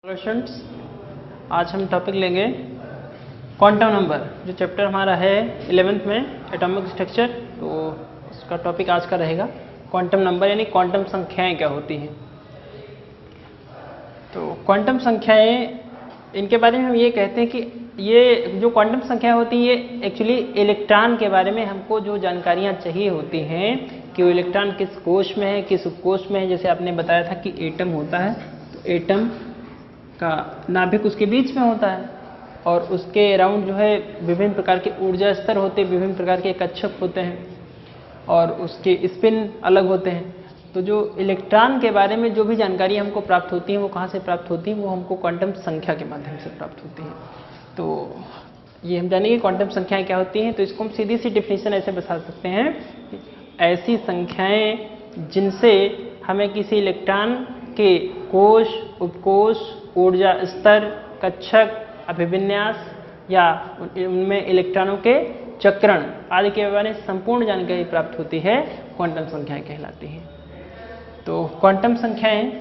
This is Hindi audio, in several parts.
स्टूडेंट्स, आज हम टॉपिक लेंगे क्वांटम नंबर, जो चैप्टर हमारा है 11th में एटॉमिक स्ट्रक्चर। तो उसका टॉपिक आज का रहेगा क्वांटम नंबर, यानी क्वांटम संख्याएं क्या होती हैं। तो क्वांटम संख्याएं, इनके बारे में हम ये कहते हैं कि ये जो क्वांटम संख्या होती है ये एक्चुअली इलेक्ट्रॉन के बारे में हमको जो जानकारियाँ चाहिए होती हैं कि वो इलेक्ट्रॉन किस कोश में है, किस उपकोश में है। जैसे आपने बताया था कि एटम होता है, तो एटम का नाभिक उसके बीच में होता है और उसके अराउंड जो है विभिन्न प्रकार के ऊर्जा स्तर होते हैं, विभिन्न प्रकार के कक्षक होते हैं और उसके स्पिन अलग होते हैं। तो जो इलेक्ट्रॉन के बारे में जो भी जानकारी हमको प्राप्त होती है वो कहाँ से प्राप्त होती है, वो हमको क्वांटम संख्या के माध्यम से प्राप्त होती है। तो ये हम जानेंगे क्वांटम संख्याएं क्या होती हैं। तो इसको हम सीधी सी डिफिनेशन ऐसे बता सकते हैं, ऐसी संख्याएं जिनसे हमें किसी इलेक्ट्रॉन के कोश, उपकोश, ऊर्जा स्तर, कक्षक, अभिविन्यास या उनमें इलेक्ट्रॉनों के चक्रण आदि के बारे में संपूर्ण जानकारी प्राप्त होती है, क्वांटम संख्याएं कहलाती हैं। तो क्वांटम संख्याएं,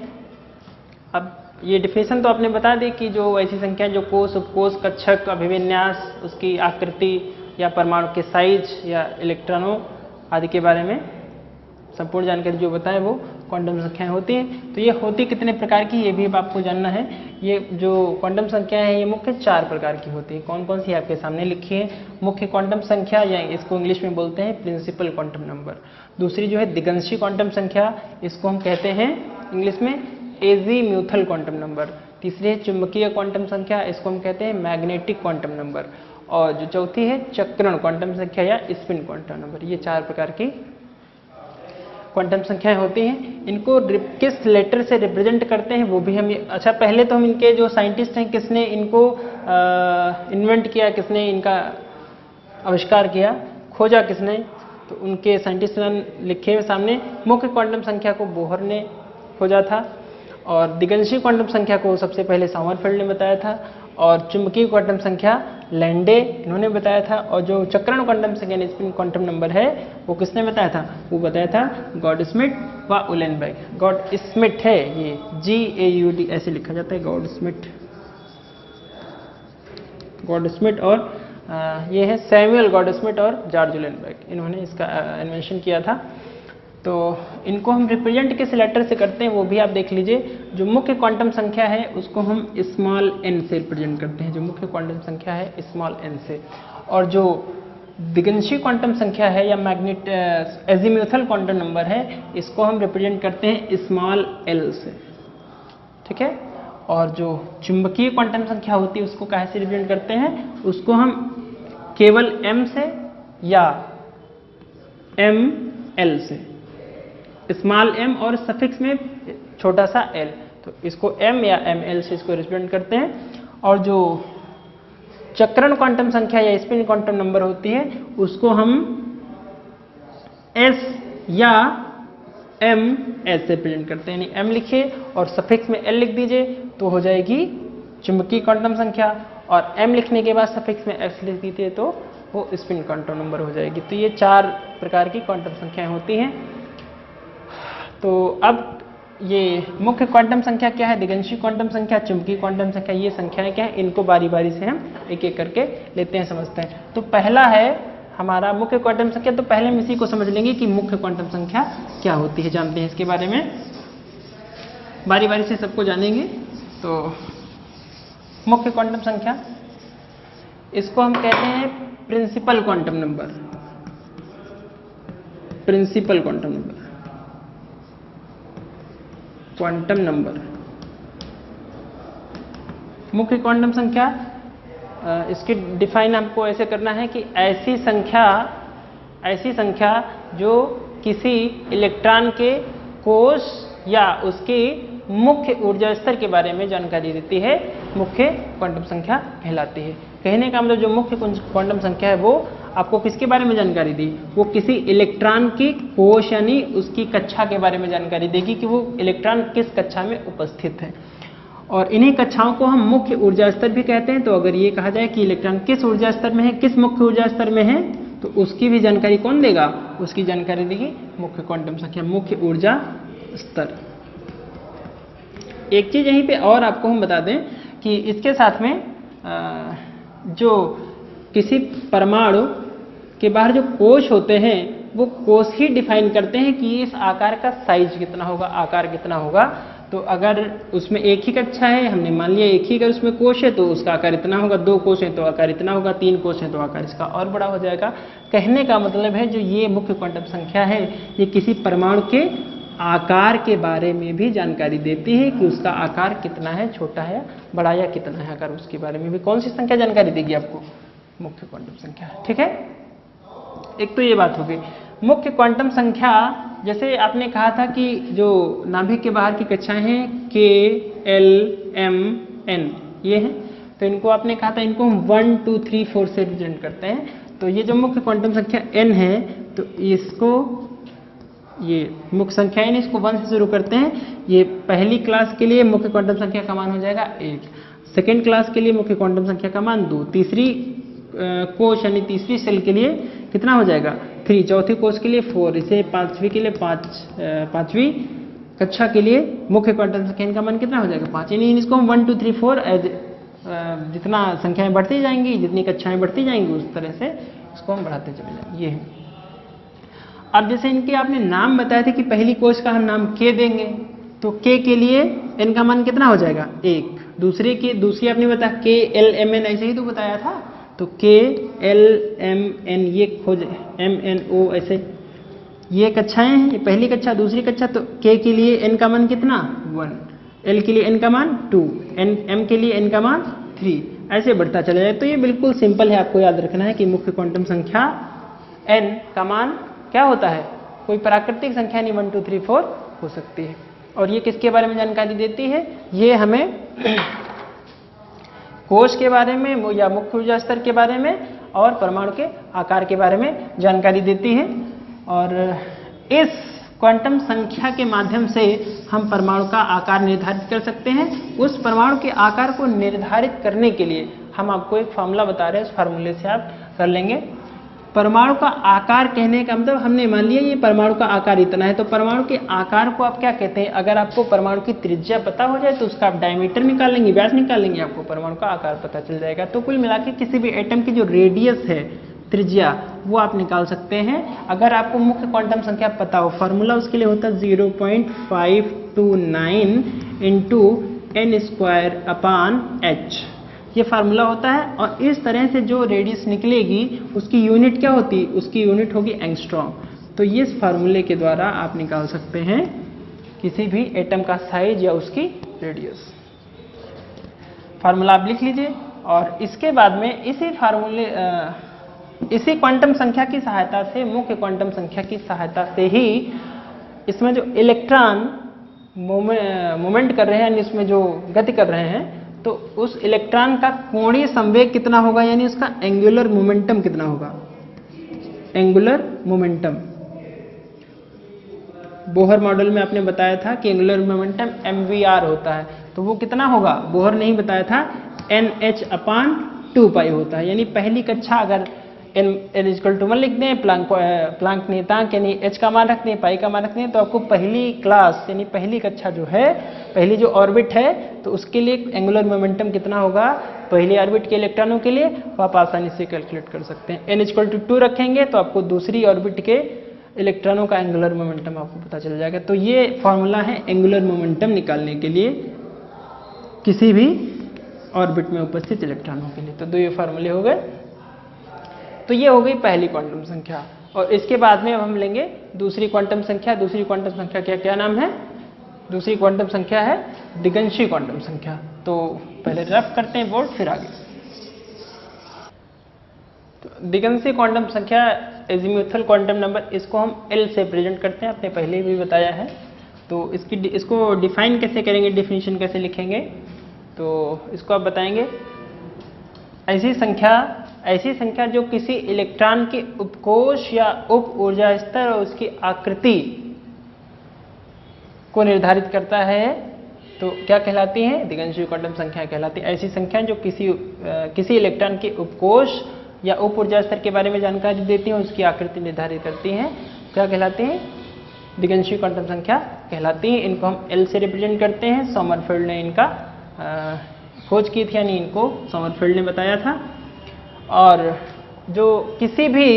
अब ये डिफिनेशन तो आपने बता दी कि जो ऐसी संख्याएं जो कोश, उपकोश, कक्षक, अभिविन्यास, उसकी आकृति या परमाणु के साइज या इलेक्ट्रॉनों आदि के बारे में संपूर्ण जानकारी जो बताए वो क्वांटम संख्याएं होती हैं। तो ये होती कितने प्रकार की, ये भी अब आपको जानना है। ये जो क्वांटम संख्याएं हैं ये मुख्य 4 प्रकार की होती है। कौन कौन सी आपके सामने लिखी है। मुख्य क्वांटम संख्या, या इसको इंग्लिश में बोलते हैं प्रिंसिपल क्वांटम नंबर। दूसरी जो है दिगंशी क्वांटम संख्या, इसको हम कहते हैं इंग्लिश में एजीम्यूथल क्वांटम नंबर। तीसरी है चुंबकीय क्वांटम संख्या, इसको हम कहते हैं मैग्नेटिक क्वांटम नंबर। और जो चौथी है चक्रण क्वांटम संख्या या स्पिन क्वांटम नंबर। ये 4 प्रकार की क्वांटम संख्याएं होती हैं। इनको किस लेटर से रिप्रेजेंट करते हैं वो भी हम, अच्छा पहले तो हम इनके जो साइंटिस्ट हैं किसने इनको इन्वेंट किया, किसने इनका आविष्कार किया, खोजा किसने, तो उनके साइंटिस्ट लिखे हुए सामने। मुख्य क्वांटम संख्या को बोहर ने खोजा था और दिगंशी क्वांटम संख्या को सबसे पहले समरफेल्ड ने बताया था और चुंबकीय क्वांटम संख्या लैंडे इन्होंने बताया था। और जो चक्रण क्वांटम संख्या स्पिन क्वांटम नंबर है वो किसने बताया था, वो बताया था गॉडस्मिट व उलेनबर्ग। गॉडस्मिट है ये GAUD ऐसे लिखा जाता है, गॉडस्मिट और ये है सैमुअल गॉडस्मिट और जॉर्ज उलेनबर्ग, इन्होंने इसका इन्वेंशन किया था। तो इनको हम रिप्रेजेंट किस लेटर से करते हैं वो भी आप देख लीजिए। जो मुख्य क्वांटम संख्या है उसको हम स्मॉल n से रिप्रेजेंट करते हैं, जो मुख्य क्वांटम संख्या है स्मॉल n से। और जो दिगंशी क्वांटम संख्या है या एजीम्यूथल क्वांटम नंबर है इसको हम रिप्रेजेंट करते हैं स्मॉल l से, ठीक है। और जो चुंबकीय क्वांटम संख्या होती है उसको कैसे रिप्रेजेंट करते हैं, उसको हम केवल m से या ml से, स्मॉल m और सफिक्स में छोटा सा l, तो इसको m या ml से इसको रिप्रेजेंट करते हैं। और जो चक्रण क्वांटम संख्या या स्पिन क्वांटम नंबर होती है उसको हम s या m ऐसे रिप्रेजेंट करते हैं, यानी m लिखिए और सफिक्स में l लिख दीजिए तो हो जाएगी चुंबकीय क्वांटम संख्या, और m लिखने के बाद सफिक्स में s लिख दीजिए तो वो स्पिन क्वांटम नंबर हो जाएगी। तो ये 4 प्रकार की क्वांटम संख्याएं होती हैं। तो अब ये मुख्य क्वांटम संख्या क्या है, दिगंशी क्वांटम संख्या, चुंबकीय क्वांटम संख्या, ये संख्याएं क्या है, इनको बारी बारी से हम एक एक करके लेते हैं, समझते हैं। तो पहला है हमारा मुख्य क्वांटम संख्या। तो पहले हम इसी को समझ लेंगे कि मुख्य क्वांटम संख्या क्या होती है, जानते हैं इसके बारे में, बारी बारी से सबको जानेंगे। तो मुख्य क्वांटम संख्या, इसको हम कहते हैं principal quantum number, principal quantum number, quantum number. मुख्य क्वांटम संख्या, इसकी डिफाइन हमको ऐसे करना है कि ऐसी संख्या जो किसी इलेक्ट्रॉन के कोश या उसकी मुख्य ऊर्जा स्तर के बारे में जानकारी देती है, मुख्य क्वांटम संख्या कहलाती है। कहने का मतलब जो मुख्य क्वांटम संख्या है वो आपको किसके बारे में जानकारी दी, वो किसी इलेक्ट्रॉन की कोश यानी उसकी कक्षा के बारे में जानकारी देगी कि वो इलेक्ट्रॉन किस कक्षा में उपस्थित है। और इन्हीं कक्षाओं को हम मुख्य ऊर्जा स्तर भी कहते हैं। तो अगर ये कहा जाए कि इलेक्ट्रॉन किस ऊर्जा स्तर में है, किस मुख्य ऊर्जा स्तर में है, तो उसकी भी जानकारी कौन देगा, उसकी जानकारी देगी मुख्य क्वांटम संख्या, मुख्य ऊर्जा स्तर। एक चीज़ यहीं पे और आपको हम बता दें कि इसके साथ में जो किसी परमाणु के बाहर जो कोश होते हैं वो कोश ही डिफाइन करते हैं कि इस आकार का साइज कितना होगा, आकार कितना होगा। तो अगर उसमें एक ही कक्षा है, हमने मान लिया एक ही अगर उसमें कोश है तो उसका आकार इतना होगा, 2 कोश है तो आकार इतना होगा, 3 कोश है तो आकार इसका और बड़ा हो जाएगा। कहने का मतलब है जो ये मुख्य क्वांटम संख्या है ये किसी परमाणु के आकार के बारे में भी जानकारी देती है कि उसका आकार कितना है, छोटा है बड़ा या कितना है। आकार उसके बारे में भी कौन सी संख्या जानकारी देगी आपको? मुख्य क्वांटम संख्या। ठीक है, एक तो ये बात हो गई। मुख्य क्वांटम संख्या जैसे आपने कहा था कि जो नाभिक के बाहर की कक्षाएं हैं K, L, M, N ये हैं, तो इनको आपने कहा था इनको हम 1, 2, 3, 4 से रिप्रेजेंट करते हैं। तो ये जो मुख्य क्वांटम संख्या N है तो इसको ये मुख्य संख्या N इसको 1 से शुरू करते हैं। ये पहली क्लास के लिए मुख्य क्वांटम संख्या का मान हो जाएगा 1, सेकेंड क्लास के लिए मुख्य क्वांटम संख्या का मान 2, तीसरी कोश यानी तीसरी सेल के लिए कितना हो जाएगा 3, चौथी कोश के लिए 4, इसे पांचवी के लिए 5, पांचवी कक्षा के लिए मुख्य क्वांटम संख्या का मान कितना हो जाएगा 5। यानी इसको हम 1, 2, 3, 4 एज जितना संख्याएं बढ़ती जाएंगी, जितनी कक्षाएं बढ़ती जाएंगी उस तरह से इसको हम बढ़ाते चले जाएंगे। ये है। अब जैसे इनके आपने नाम बताए थे कि पहली कोश का हम नाम K देंगे, तो K के लिए N का मान कितना हो जाएगा 1, दूसरी आपने बताया K, L, M, N ऐसे ही तो बताया था। तो K, L, M, N ये खोज M, N, O ऐसे ये कक्षाएं हैं, ये पहली कक्षा दूसरी कक्षा। तो K के लिए N का मान कितना 1, L के लिए N का मान 2, M के लिए N का मान 3 ऐसे बढ़ता चला जाए। तो ये बिल्कुल सिंपल है, आपको याद रखना है कि मुख्य क्वांटम संख्या N का मान क्या होता है, कोई प्राकृतिक संख्या नहीं 1, 2, 3, 4 हो सकती है। और ये किसके बारे में जानकारी देती है, ये हमें कोश के बारे में या मुख्य ऊर्जा स्तर के बारे में और परमाणु के आकार के बारे में जानकारी देती है। और इस क्वांटम संख्या के माध्यम से हम परमाणु का आकार निर्धारित कर सकते हैं। उस परमाणु के आकार को निर्धारित करने के लिए हम आपको एक फार्मूला बता रहे हैं, उस फार्मूले से आप कर लेंगे। परमाणु का आकार कहने का मतलब हमने मान लिया ये परमाणु का आकार इतना है, तो परमाणु के आकार को आप क्या कहते हैं? अगर आपको परमाणु की त्रिज्या पता हो जाए तो उसका आप डायमीटर निकाल लेंगे, व्यास निकाल लेंगे, आपको परमाणु का आकार पता चल जाएगा। तो कुल मिला के किसी भी एटम की जो रेडियस है, त्रिज्या, वो आप निकाल सकते हैं अगर आपको मुख्य क्वांटम संख्या पता हो। फार्मूला उसके लिए होता है 0.529 इंटू n²/h ये फार्मूला होता है। और इस तरह से जो रेडियस निकलेगी उसकी यूनिट क्या होती है? उसकी यूनिट होगी एंगस्ट्रॉम। तो ये इस फार्मूले के द्वारा आप निकाल सकते हैं किसी भी एटम का साइज या उसकी रेडियस। फार्मूला आप लिख लीजिए और इसके बाद में इसी फार्मूले इसी क्वांटम संख्या की सहायता से, मुख्य क्वांटम संख्या की सहायता से ही इसमें जो इलेक्ट्रॉन मूवमेंट कर रहे हैं यानी इसमें जो गति कर रहे हैं, तो उस इलेक्ट्रॉन का कोणीय संवेग कितना होगा यानी उसका एंगुलर मोमेंटम कितना होगा। एंगुलर मोमेंटम बोहर मॉडल में आपने बताया था कि एंगुलर मोमेंटम mvr होता है, तो वो कितना होगा बोहर नहीं बताया था, nh/2π होता है। यानी पहली कक्षा अगर n=1 लिख दें, प्लांक नियतांक यानी h का मान रखते हैं, पाई का मान रखते हैं, तो आपको पहली क्लास यानी पहली कक्षा जो है, पहली जो ऑर्बिट है, तो उसके लिए एंगुलर मोमेंटम कितना होगा पहली ऑर्बिट के इलेक्ट्रॉनों के लिए, वो आप आसानी से कैलकुलेट कर सकते हैं। n=2 रखेंगे तो आपको दूसरी ऑर्बिट के इलेक्ट्रॉनों का एंगुलर मोमेंटम आपको पता चल जाएगा। तो ये फॉर्मूला है एंगुलर मोमेंटम निकालने के लिए किसी भी ऑर्बिट में उपस्थित इलेक्ट्रॉनों के लिए। तो 2 ये फार्मूले हो गए। तो ये हो गई पहली क्वांटम संख्या। और इसके बाद में अब हम लेंगे दूसरी क्वांटम संख्या। दूसरी क्वांटम संख्या का क्या नाम है? दूसरी क्वांटम संख्या है दिगंशी क्वांटम संख्या। तो पहले रफ करते हैं बोर्ड, फिर आगे। तो दिगंशी क्वांटम संख्या एजीमुथल क्वांटम नंबर, इसको हम L से प्रेजेंट करते हैं, आपने पहले भी बताया है। तो इसको डिफाइन कैसे करेंगे, डेफिनेशन कैसे लिखेंगे, तो इसको आप बताएंगे। ऐसी संख्या जो किसी इलेक्ट्रॉन के उपकोश या उप ऊर्जा स्तर और उसकी आकृति को निर्धारित करता है, तो क्या कहलाती है? दिगंशी क्वांटम संख्या कहलाती है। ऐसी संख्या जो किसी इलेक्ट्रॉन के उपकोश या उप ऊर्जा स्तर के बारे में जानकारी देती हैं, उसकी आकृति निर्धारित करती हैं, क्या कहलाती हैं? दिगंशी क्वांटम संख्या कहलाती हैं। इनको हम एल से रिप्रेजेंट करते हैं। समरफेल्ड ने इनका खोज की थी, यानी इनको समरफेल्ड ने बताया था। और जो किसी भी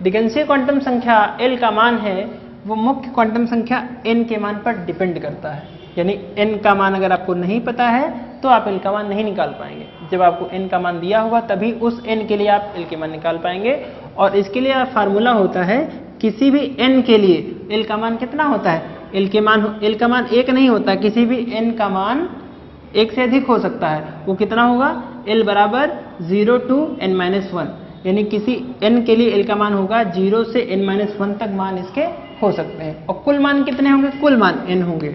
दिगंशी क्वांटम संख्या एल का मान है वो मुख्य क्वांटम संख्या एन के मान पर डिपेंड करता है। यानी एन का मान अगर आपको नहीं पता है तो आप एल का मान नहीं निकाल पाएंगे। जब आपको एन का मान दिया होगा तभी उस एन के लिए आप एल के मान निकाल पाएंगे। और इसके लिए फार्मूला होता है, किसी भी एन के लिए एल का मान कितना होता है, एल का मान एक नहीं होता, किसी भी एन का मान एक से अधिक हो सकता है। वो कितना होगा, एल बराबर 0 to n-1, यानी किसी n के लिए एल का मान होगा 0 से n-1 तक मान इसके हो सकते हैं। और कुल मान कितने होंगे, कुल मान n होंगे।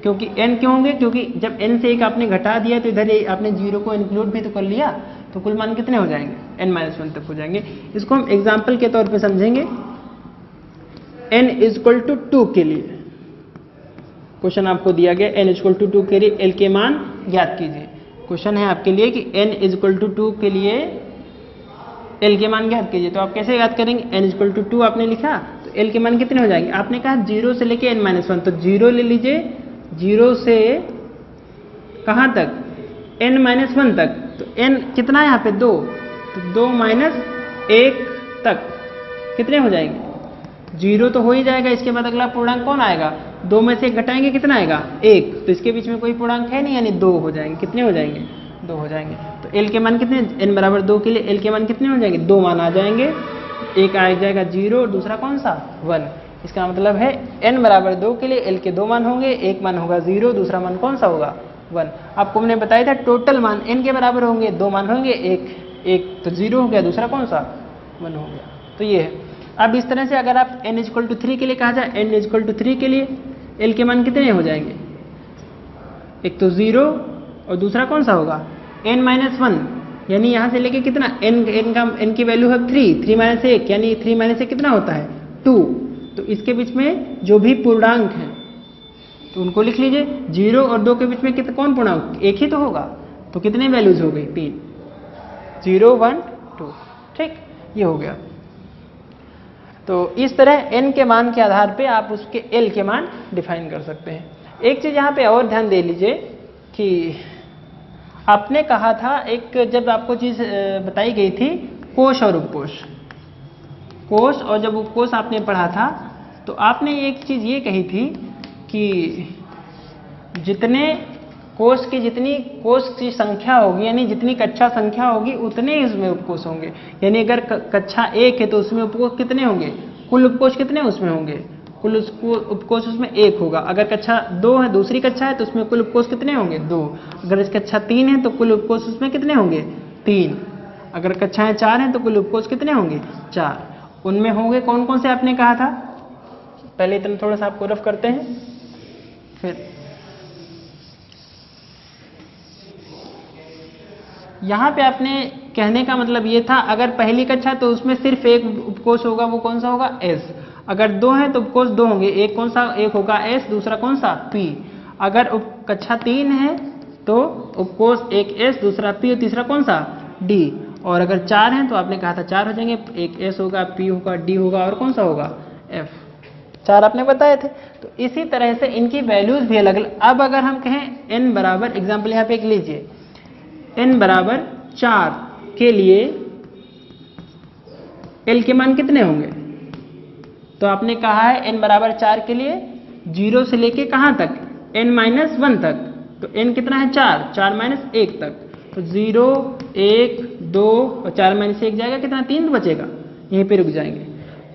क्योंकि n क्यों होंगे, क्योंकि जब n से एक आपने घटा दिया तो इधर आपने 0 को इंक्लूड भी तो कर लिया, तो कुल मान कितने हो जाएंगे, n-1 तक हो जाएंगे। इसको हम एग्जाम्पल के तौर पर समझेंगे। n = 2 के लिए क्वेश्चन आपको दिया गया, n = 2 के लिए एल के मान ज्ञात कीजिए। क्वेश्चन है आपके लिए कि n = 2 के लिए एल के मान ज्ञात कीजिए। तो आप कैसे याद करेंगे, n = 2 आपने लिखा तो एल के मान कितने हो जाएंगे, आपने कहा 0 से लेके n-1, तो 0 ले लीजिए, 0 से कहाँ तक, n-1 तक। तो n कितना है यहाँ पे 2, तो 2 - 1 तक कितने हो जाएंगे, 0 तो हो ही जाएगा। इसके बाद अगला पूर्णांक कौन आएगा, 2 में से 1 घटाएंगे कितना आएगा, 1। तो इसके बीच में कोई पूर्णांक है नहीं, यानी 2 हो जाएंगे। कितने हो जाएंगे, 2 हो जाएंगे। तो एल के मान कितने, n बराबर 2 के लिए एल के मान कितने हो जाएंगे, 2 मान आ जाएंगे। एक आ जाएगा 0 और दूसरा कौन सा 1। इसका मतलब है n बराबर 2 के लिए एल के 2 मान होंगे, एक मान होगा 0, दूसरा मान कौन सा होगा 1। आपको हमने बताया था टोटल मान n के बराबर होंगे, 2 मान होंगे, एक तो 0 हो गया, दूसरा कौन सा 1 हो गया। तो ये है। अब इस तरह से अगर आप n = 3 के लिए कहा जाए, n = 3 के लिए एल के मान कितने हो जाएंगे, एक तो 0 और दूसरा कौन सा होगा n-1, यानी यहाँ से लेके कितना n की वैल्यू है 3 - 1, यानी 3 - 1 कितना होता है 2। तो इसके बीच में जो भी पूर्णांक है तो उनको लिख लीजिए। 0 और 2 के बीच में कितना कौन पूर्णांक, एक ही तो होगा, तो कितने वैल्यूज हो गई 3, 0, 1, 2। ठीक, ये हो गया। तो इस तरह n के मान के आधार पे आप उसके l के मान डिफाइन कर सकते हैं। एक चीज़ यहाँ पे और ध्यान दे लीजिए कि आपने कहा था, एक जब आपको चीज़ बताई गई थी कोश और उपकोश, कोश और जब उपकोश आपने पढ़ा था तो आपने एक चीज़ ये कही थी कि जितने कोश की जितनी कोश की संख्या होगी, यानी जितनी कक्षा संख्या होगी उतने ही उसमें उपकोश होंगे। यानी अगर कक्षा 1 है तो उसमें उपकोश कितने होंगे, कुल उपकोश कितने उसमें होंगे, कुल उपकोश उसमें 1 होगा। अगर कक्षा 2 है, दूसरी कक्षा है, तो उसमें कुल उपकोश कितने होंगे 2। अगर इस कक्षा 3 है तो कुल उपकोश उसमें कितने होंगे 3। अगर कक्षाएं 4 हैं तो कुल उपकोश कितने होंगे 4। उनमें होंगे कौन कौन से आपने कहा था, पहले इतना थोड़ा सा आपको रफ करते हैं फिर। यहाँ पे आपने कहने का मतलब ये था, अगर पहली कक्षा तो उसमें सिर्फ एक उपकोश होगा, वो कौन सा होगा S। अगर 2 है तो उपकोश 2 होंगे, एक कौन सा, एक होगा S, दूसरा कौन सा P। अगर कक्षा 3 है तो उपकोश एक S, दूसरा P और तीसरा कौन सा D। और अगर 4 हैं तो आपने कहा था 4 हो जाएंगे, एक S होगा, P होगा, D होगा और कौन सा होगा F। 4 आपने बताए थे। तो इसी तरह से इनकी वैल्यूज भी अलग अलग। अब अगर हम कहें n बराबर, एग्जाम्पल यहाँ पे एक लीजिए, n बराबर 4 के लिए l के मान कितने होंगे, तो आपने कहा है n बराबर 4 के लिए 0 से लेके कहाँ तक, n-1 तक। तो n कितना है 4, 4 - 1 तक। तो 0, 1, 2 और 4 - 1 जाएगा कितना, 3 बचेगा, यहीं पे रुक जाएंगे।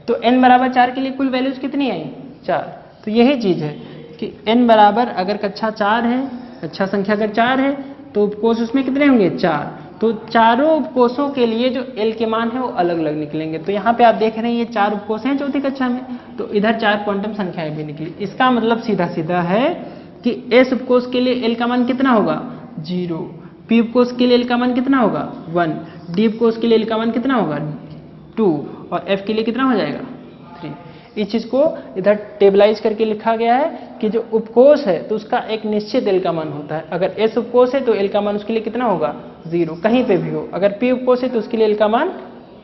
तो n बराबर 4 के लिए कुल वैल्यूज कितनी आई 4। तो यही चीज़ है कि n बराबर अगर कक्षा 4 है, कक्षा संख्या अगर 4 है तो उपकोश उसमें कितने होंगे 4। तो चारों उपकोशों के लिए जो l के मान है वो अलग अलग निकलेंगे। तो यहाँ पे आप देख रहे हैं ये 4 उपकोश हैं चौथी कक्षा में, तो इधर 4 क्वांटम संख्याएं भी निकली। इसका मतलब सीधा सीधा है कि S उपकोश के लिए l का मान कितना होगा 0, P उपकोश के लिए l का मान कितना होगा 1, D उपकोश के लिए l का मान कितना होगा 2 और F के लिए कितना हो जाएगा 3। इस चीज़ को इधर टेबलाइज करके लिखा गया है कि जो उपकोश है तो उसका एक निश्चित l का मान होता है। अगर S उपकोश है तो l का मान उसके लिए कितना होगा 0, कहीं पे भी हो। अगर P उपकोश है तो उसके लिए l का मान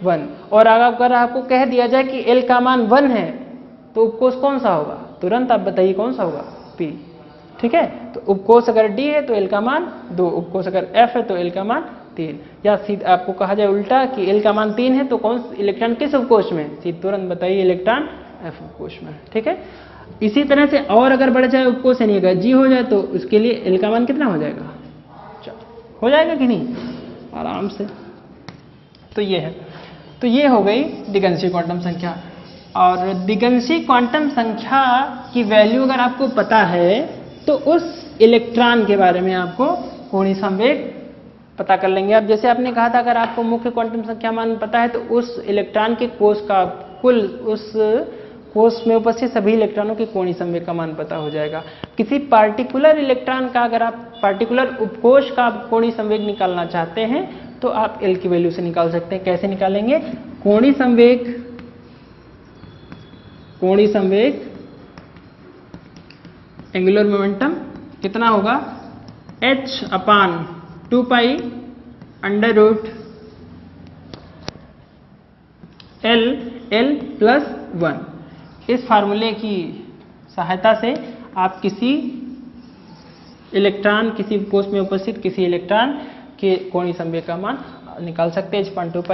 1। और अगर आपको कह दिया जाए कि l का मान 1 है तो उपकोश कौन सा होगा तुरंत आप बताइए कौन सा होगा, P। ठीक है, तो उपकोष अगर D है तो L का मान 2, उपकोष अगर F है तो L का मान 3, या सीधा आपको कहा जाए उल्टा कि L का मान 3 है तो कौन इलेक्ट्रॉन किस उपकोष में, सीधे तुरंत बताइए इलेक्ट्रॉन F उपकोष में। ठीक है, इसी तरह से और अगर बढ़ जाए उपकोष नहीं अगर G हो जाए तो उसके लिए L का मान कितना हो जाएगा, हो जाएगा कि नहीं, आराम से। तो ये है, तो ये हो गई दिगंशी क्वांटम संख्या। और दिगंशी क्वांटम संख्या की वैल्यू अगर आपको पता है तो उस इलेक्ट्रॉन के बारे में आपको कोणीय संवेग पता कर लेंगे। अब जैसे आपने कहा था अगर आपको मुख्य क्वांटम संख्या मान पता है तो उस इलेक्ट्रॉन के कोष का कुल, उस कोष में उपस्थित सभी इलेक्ट्रॉनों के कोणीय संवेग का मान पता हो जाएगा। किसी पार्टिकुलर इलेक्ट्रॉन का अगर आप पार्टिकुलर उपकोष का कोणीय संवेग निकालना चाहते हैं तो आप L की वैल्यू से निकाल सकते हैं। कैसे निकालेंगे, कोणीय संवेग एंगुलर मोमेंटम कितना होगा, h/2π √L+1। इस फार्मूले की सहायता से आप किसी इलेक्ट्रॉन, किसी कोष में उपस्थित किसी इलेक्ट्रॉन के कोणीय संवेग का मान निकाल सकते हैं, h/2π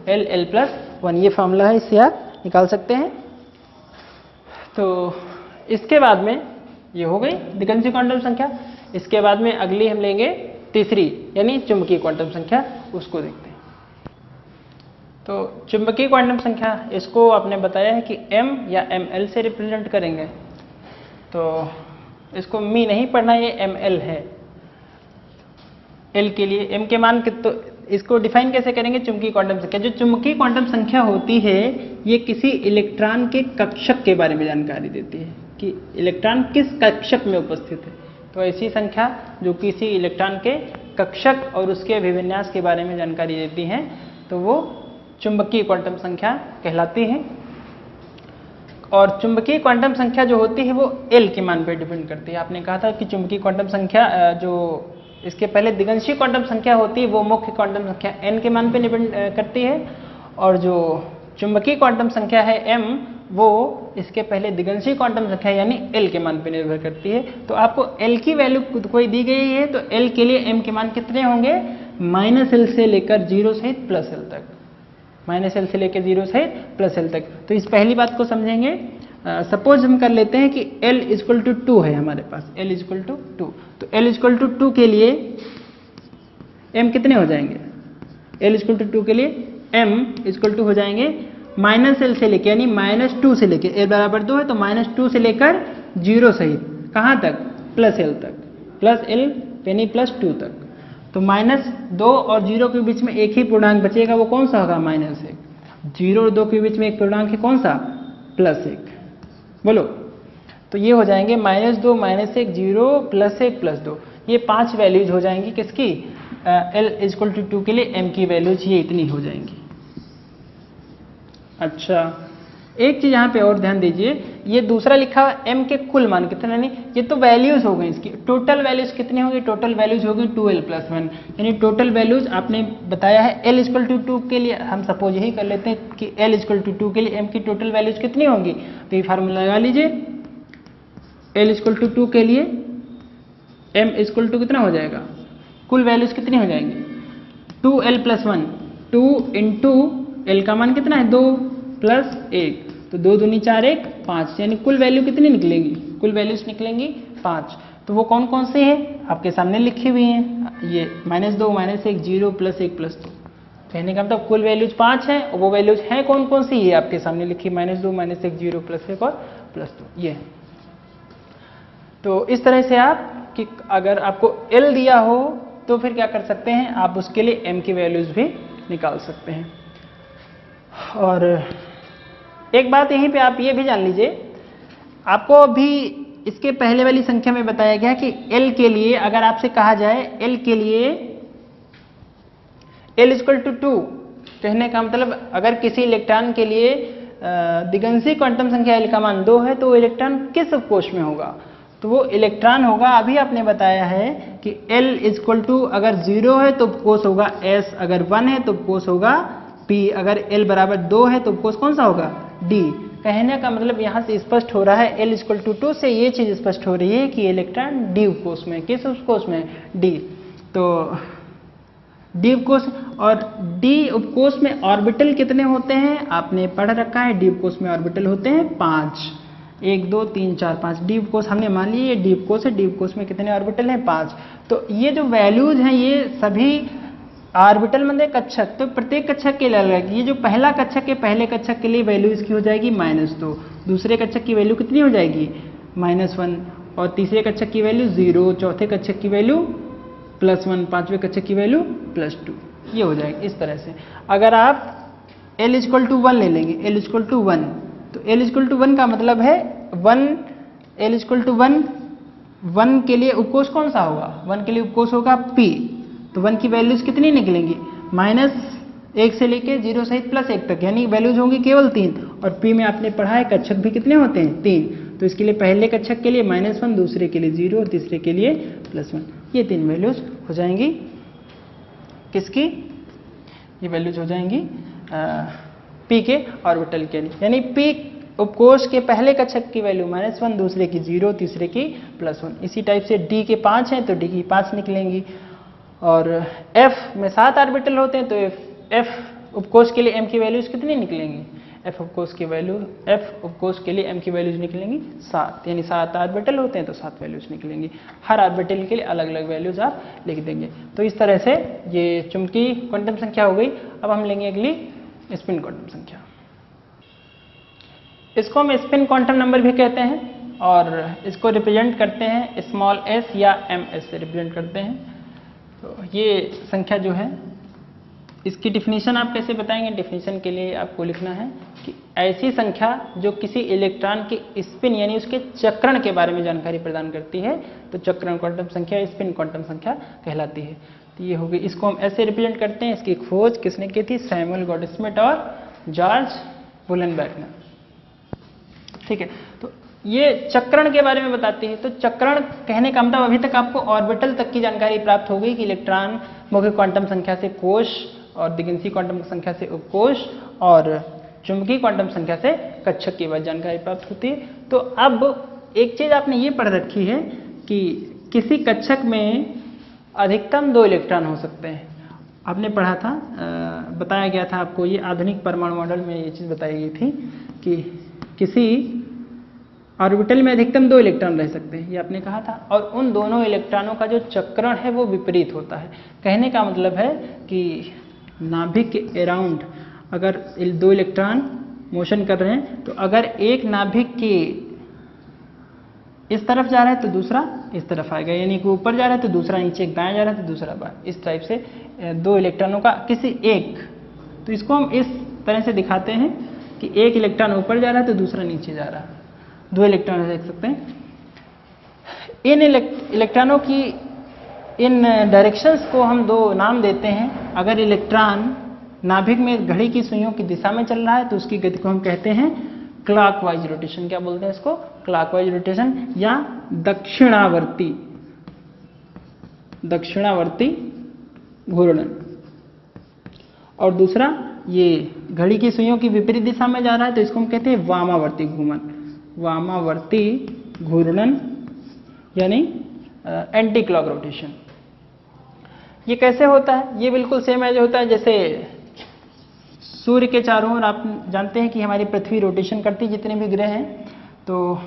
√L+1। ये फार्मूला है, इससे आप निकाल सकते हैं। तो इसके बाद में ये हो गई दिगंशी क्वांटम संख्या। इसके बाद में अगली हम लेंगे तीसरी, यानी चुंबकीय क्वांटम संख्या, उसको देखते हैं। तो चुंबकीय क्वांटम संख्या, इसको आपने बताया है कि m या ml से रिप्रेजेंट करेंगे। तो इसको मी नहीं पढ़ना, ये ml है। L के लिए m के मान तो इसको डिफाइन कैसे करेंगे, चुंबकीय क्वांटम संख्या। जो चुंबकीय क्वांटम संख्या होती है ये किसी इलेक्ट्रॉन के कक्षक के बारे में जानकारी देती है कि इलेक्ट्रॉन किस कक्षक में उपस्थित है। तो ऐसी संख्या जो किसी इलेक्ट्रॉन के कक्षक और उसके अभिविन्यास के बारे में जानकारी देती हैं तो वो चुंबकीय क्वांटम संख्या कहलाती है। और चुंबकीय क्वांटम संख्या जो होती है वो L के मान पर डिपेंड करती है। आपने कहा था कि चुंबकीय क्वांटम संख्या जो इसके पहले दिगंशी क्वांटम संख्या होती है वो मुख्य क्वांटम संख्या n के मान पर डिपेंड करती है, और जो चुंबकीय क्वांटम संख्या है m वो इसके पहले दिगंशी क्वांटम संख्या यानी L के मान पर निर्भर करती है। तो आपको L की वैल्यू कोई दी गई है तो L के लिए m के मान कितने होंगे, -L से लेकर 0 सहित +L तक, -L से लेकर 0 सहित +L तक। तो इस पहली बात को समझेंगे। सपोज हम कर लेते हैं कि L = 2 है हमारे पास, L = 2। तो L = 2 के लिए m कितने हो जाएंगे, L = 2 के लिए m = हो जाएंगे -L से लेकर यानी -2 से लेकर, L = 2 है तो -2 से लेकर 0 सहित कहाँ तक, +L तक, +L यानी +2 तक। तो -2 और 0 के बीच में एक ही पूर्णांक बचेगा, वो कौन सा होगा, -1। 0 और 2 के बीच में एक पूर्णांक है कौन सा, +1। बोलो, तो ये हो जाएंगे -2 -1 0 +1 +2। ये 5 वैल्यूज हो जाएंगी किसकी, L = 2 के लिए m की वैल्यूज ये इतनी हो जाएंगी। अच्छा, एक चीज यहाँ पे और ध्यान दीजिए, ये दूसरा लिखा हुआ m के कुल मान कितने, नहीं ये तो वैल्यूज हो गई, इसकी टोटल वैल्यूज कितनी होगी, टोटल वैल्यूज होगी 2L+1। यानी टोटल वैल्यूज आपने बताया है L = 2 के लिए, हम सपोज यही कर लेते हैं कि L = 2 के लिए m की टोटल वैल्यूज कितनी होंगी। तो ये फार्मूला लगा लीजिए, L = 2 के लिए m = कितना हो जाएगा, कुल वैल्यूज कितनी हो जाएंगी, 2L+1, 2 × L का मान कितना है, 2 + 1, तो 2 दूनी 4 1 5, यानी कुल वैल्यू कितनी निकलेंगी, कुल वैल्यूज निकलेंगी 5। तो वो कौन कौन से हैं आपके सामने लिखी हुई हैं, ये -2 -1 0 +1 +2। कहने का मतलब कुल वैल्यूज 5 हैं, और वो वैल्यूज हैं कौन कौन सी, ये आपके सामने लिखी, -2 -1 0 +1 और +2 ये। तो इस तरह से आप कि अगर आपको L दिया हो तो फिर क्या कर सकते हैं, आप उसके लिए m की वैल्यूज भी निकाल सकते हैं। और एक बात यहीं पे आप ये भी जान लीजिए, आपको अभी इसके पहले वाली संख्या में बताया गया कि L के लिए अगर आपसे कहा जाए L के लिए L = 2, कहने का मतलब अगर किसी इलेक्ट्रॉन के लिए दिगंशी क्वांटम संख्या L का मान 2 है तो वो इलेक्ट्रॉन किस कोष में होगा, तो वो इलेक्ट्रॉन होगा, अभी आपने बताया है कि L = अगर 0 है तो कोष होगा S, अगर 1 है तो कोष होगा P, अगर L = 2 है तो कोष कौन सा होगा, D। कहने का मतलब यहाँ से स्पष्ट हो रहा है, L = 2 से ये चीज़ स्पष्ट हो रही है कि इलेक्ट्रॉन डी उपकोष में, किस उपकोष में, डी। तो डी उपकोष, और डी उपकोष में ऑर्बिटल कितने होते हैं आपने पढ़ रखा है, डी उपकोष में ऑर्बिटल होते हैं 5, 1 2 3 4 5। डी उपकोष हमने मान लिया ये डी उपकोष है, डी उपकोष में कितने ऑर्बिटल हैं 5। तो ये जो वैल्यूज हैं ये सभी ऑर्बिटल मतलब कक्षक, तो प्रत्येक कक्षक के लिए अलग। ये जो पहला कक्षक है, पहले कक्षक के लिए वैल्यू इसकी हो जाएगी -2, दूसरे कक्षक की वैल्यू कितनी हो जाएगी -1, और तीसरे कक्षक की वैल्यू 0, चौथे कक्षक की वैल्यू +1, पांचवें कक्षक की वैल्यू +2, ये हो जाएगी इस तरह से। अगर आप L = 1 ले लेंगे, L = 1, तो L = 1 का मतलब है 1, L = 1 के लिए उपकोष कौन सा होगा, 1 के लिए उपकोष होगा P। तो 1 की वैल्यूज कितनी निकलेंगी, -1 से लेके 0 सहित +1 तक, यानी वैल्यूज होंगी केवल 3। और P में आपने पढ़ा है कक्षक भी कितने होते हैं 3। तो इसके लिए पहले कक्षक के लिए -1, दूसरे के लिए 0 और तीसरे के लिए +1। ये 3 वैल्यूज हो जाएंगी किसकी, ये वैल्यूज हो जाएंगी P के ऑर्बिटल के लिए। यानी P उपकोष के पहले कक्षक की वैल्यू -1, दूसरे की 0, तीसरे की +1। इसी टाइप से D के 5 हैं तो D की 5 निकलेंगी। और F में 7 ऑर्बिटल होते हैं तो F उपकोष के लिए M की वैल्यूज कितनी निकलेंगी, F उपकोष की वैल्यू, F उपकोष के लिए M की वैल्यूज निकलेंगी 7, यानी 7 ऑर्बिटल होते हैं तो 7 वैल्यूज निकलेंगी। हर ऑर्बिटल के लिए अलग अलग वैल्यूज आप लिख देंगे। तो इस तरह से ये चुंबकीय क्वांटम संख्या हो गई। अब हम लेंगे अगली स्पिन क्वांटम संख्या। इसको हम स्पिन क्वांटम नंबर भी कहते हैं और इसको रिप्रेजेंट करते हैं स्मॉल s या ms से रिप्रेजेंट करते हैं। तो ये संख्या जो है इसकी डिफिनीशन आप कैसे बताएंगे, डिफिनीशन के लिए आपको लिखना है कि ऐसी संख्या जो किसी इलेक्ट्रॉन के स्पिन यानी उसके चक्रण के बारे में जानकारी प्रदान करती है तो चक्रण क्वांटम संख्या स्पिन क्वांटम संख्या कहलाती है। तो ये हो गई, इसको हम ऐसे रिप्रेजेंट करते हैं। इसकी खोज किसने की थी, सैमुअल गॉडस्मिट और जॉर्ज वुलेनबर्ग ने। ठीक है, तो ये चक्रण के बारे में बताती है। तो चक्रण कहने का मतलब अभी तक आपको ऑर्बिटल तक की जानकारी प्राप्त हो गई कि इलेक्ट्रॉन मुख्य क्वांटम संख्या से कोश और दिगंतीय क्वांटम संख्या से उपकोष और चुंबकीय क्वांटम संख्या से कक्षक की वह जानकारी प्राप्त होती है। तो अब एक चीज आपने ये पढ़ रखी है कि किसी कक्षक में अधिकतम 2 इलेक्ट्रॉन हो सकते हैं। आपने पढ़ा था, बताया गया था आपको, ये आधुनिक परमाणु मॉडल में ये चीज बताई गई थी कि किसी ऑर्बिटल में अधिकतम 2 इलेक्ट्रॉन रह सकते हैं, ये आपने कहा था। और उन दोनों इलेक्ट्रॉनों का जो चक्रण है वो विपरीत होता है। कहने का मतलब है कि नाभिक के अराउंड अगर 2 इलेक्ट्रॉन मोशन कर रहे हैं तो अगर एक नाभिक के इस तरफ जा रहा है तो दूसरा इस तरफ आएगा, यानी कि ऊपर जा रहा है तो दूसरा नीचे, दाएं जा रहा है तो दूसरा बाएं, इस टाइप से 2 इलेक्ट्रॉनों का किसी एक। तो इसको हम इस तरह से दिखाते हैं कि एक इलेक्ट्रॉन ऊपर जा रहा है तो दूसरा नीचे जा रहा है, 2 इलेक्ट्रॉन देख सकते हैं। इन इलेक्ट्रॉनों की इन डायरेक्शंस को हम 2 नाम देते हैं। अगर इलेक्ट्रॉन नाभिक में घड़ी की सुइयों की दिशा में चल रहा है तो उसकी गति को हम कहते हैं क्लॉकवाइज रोटेशन। क्या बोलते हैं इसको, क्लॉकवाइज रोटेशन या दक्षिणावर्ती घूर्णन। और दूसरा ये घड़ी की सुइयों की विपरीत दिशा में जा रहा है तो इसको हम कहते हैं वामावर्ती घूर्णन, वामावर्ती घूर्णन यानी एंटी क्लॉक रोटेशन। ये कैसे होता है, ये बिल्कुल सेम ऐसे होता है जैसे सूर्य के चारों ओर आप जानते हैं कि हमारी पृथ्वी रोटेशन करती है, जितने भी ग्रह हैं। तो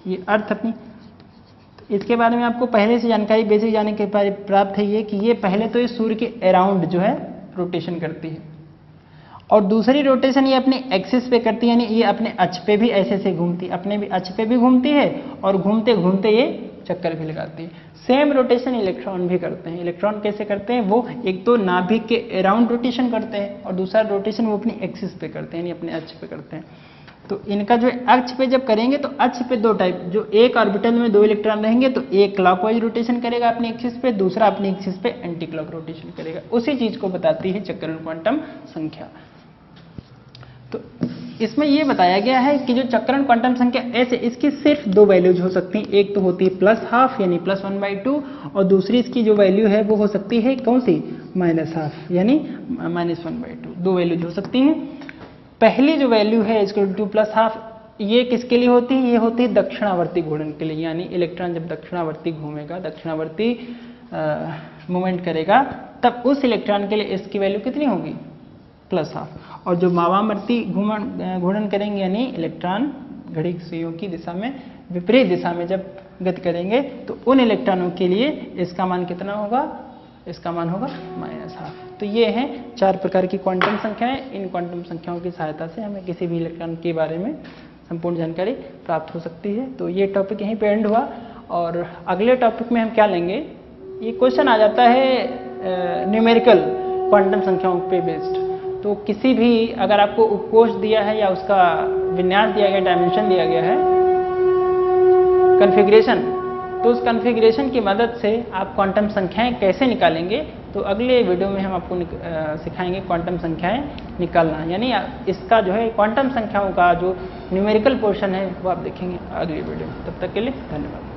ये अर्थ अपनी, तो इसके बारे में आपको पहले से जानकारी बेसिक जाने के प्राप्त है ये कि ये पहले तो ये सूर्य के अराउंड जो है रोटेशन करती है और दूसरी रोटेशन ये अपने एक्सिस पे करती है, यानी ये अपने अक्ष पे भी ऐसे से घूमती है, अपने भी अक्ष पे भी घूमती है और घूमते घूमते ये चक्कर भी लगाती है। सेम रोटेशन इलेक्ट्रॉन भी करते हैं। इलेक्ट्रॉन कैसे करते हैं, वो एक तो नाभिक के अराउंड रोटेशन करते हैं और दूसरा रोटेशन वो अपनी एक्सिस पे करते हैं, यानी अपने अक्ष पे करते हैं। तो इनका जो अक्ष पे जब करेंगे तो अक्ष पे 2 टाइप, जो एक ऑर्बिटल में 2 इलेक्ट्रॉन रहेंगे तो एक क्लॉकवाइज रोटेशन करेगा अपनी एक्सिस पे, दूसरा अपनी एक्सिस पे एंटी क्लॉक रोटेशन करेगा। उसी चीज को बताती है चक्रण क्वांटम संख्या। तो इसमें यह बताया गया है कि जो चक्रण क्वांटम संख्या ऐसे इसकी सिर्फ 2 वैल्यूज हो सकती हैं। एक तो होती है +12 यानी +1/2 और दूसरी इसकी जो वैल्यू है वो हो सकती है कौन सी, -12 यानी -1/2। 2 वैल्यूज हो सकती हैं। पहली जो वैल्यू है इक्वल टू प्लस हाफ, ये किसके लिए होती है? ये होती है दक्षिणावर्ती घूर्णन के लिए, यानी इलेक्ट्रॉन जब दक्षिणावर्ती घूमेगा, दक्षिणावर्ती मूवमेंट करेगा, तब उस इलेक्ट्रॉन के लिए इसकी वैल्यू कितनी होगी? Plus half. और जो वामावर्ती घूर्णन करेंगे, यानी इलेक्ट्रॉन घड़ी की सुइयों की दिशा में विपरीत दिशा में जब गति करेंगे, तो उन इलेक्ट्रॉनों के लिए इसका मान कितना होगा? इसका मान होगा माइनस हाफ। तो ये हैं 4 प्रकार की क्वांटम संख्याएं। इन क्वांटम संख्याओं की सहायता से हमें किसी भी इलेक्ट्रॉन के बारे में संपूर्ण जानकारी प्राप्त हो सकती है। तो ये टॉपिक यहीं पे एंड हुआ, और अगले टॉपिक में हम क्या लेंगे? ये क्वेश्चन आ जाता है न्यूमेरिकल क्वांटम संख्याओं पे बेस्ड। तो किसी भी अगर आपको उपकोष दिया है या उसका विन्यास दिया गया, डायमेंशन दिया गया है, कॉन्फ़िगरेशन, तो उस कॉन्फ़िगरेशन की मदद से आप क्वांटम संख्याएं कैसे निकालेंगे, तो अगले वीडियो में हम आपको सिखाएंगे क्वांटम संख्याएं निकालना। यानी इसका जो है क्वांटम संख्याओं का जो न्यूमेरिकल पोर्शन है वो आप देखेंगे अगली वीडियो में। तब तक के लिए धन्यवाद।